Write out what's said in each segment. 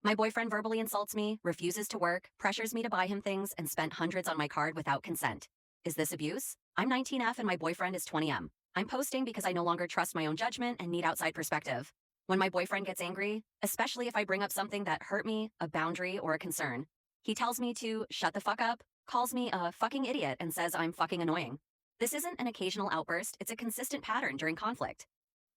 My boyfriend verbally insults me, refuses to work, pressures me to buy him things, and spent hundreds on my card without consent. Is this abuse? I'm 19F and my boyfriend is 20M. I'm posting because I no longer trust my own judgment and need outside perspective. When my boyfriend gets angry, especially if I bring up something that hurt me, a boundary, or a concern, he tells me to shut the fuck up, calls me a fucking idiot, and says I'm fucking annoying. This isn't an occasional outburst, it's a consistent pattern during conflict.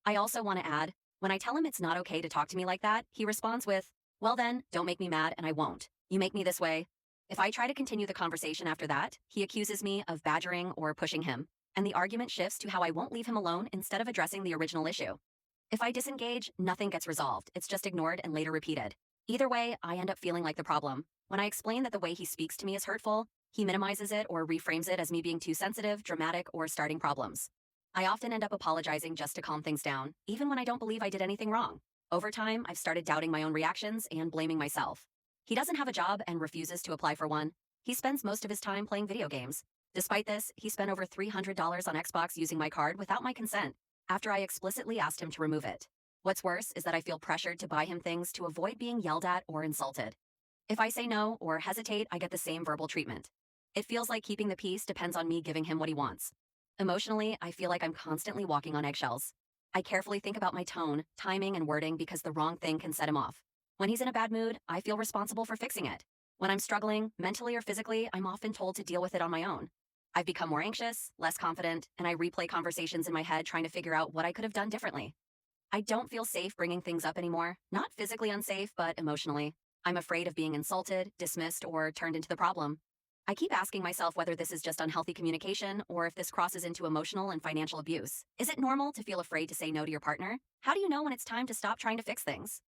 I also want to add, when I tell him it's not okay to talk to me like that, he responds with, well then, don't make me mad and I won't. You make me this way. If I try to continue the conversation after that, he accuses me of badgering or pushing him, and the argument shifts to how I won't leave him alone instead of addressing the original issue. If I disengage, nothing gets resolved, it's just ignored and later repeated. Either way, I end up feeling like the problem. When I explain that the way he speaks to me is hurtful, he minimizes it or reframes it as me being too sensitive, dramatic, or starting problems. I often end up apologizing just to calm things down, even when I don't believe I did anything wrong. Over time, I've started doubting my own reactions and blaming myself. He doesn't have a job and refuses to apply for one. He spends most of his time playing video games. Despite this, he spent over $300 on Xbox using my card without my consent, after I explicitly asked him to remove it. What's worse is that I feel pressured to buy him things to avoid being yelled at or insulted. If I say no or hesitate, I get the same verbal treatment. It feels like keeping the peace depends on me giving him what he wants. Emotionally, I feel like I'm constantly walking on eggshells. I carefully think about my tone, timing, and wording because the wrong thing can set him off. When he's in a bad mood, I feel responsible for fixing it. When I'm struggling, mentally or physically, I'm often told to deal with it on my own. I've become more anxious, less confident, and I replay conversations in my head trying to figure out what I could have done differently. I don't feel safe bringing things up anymore, not physically unsafe, but emotionally. I'm afraid of being insulted, dismissed, or turned into the problem. I keep asking myself whether this is just unhealthy communication or if this crosses into emotional and financial abuse. Is it normal to feel afraid to say no to your partner? How do you know when it's time to stop trying to fix things?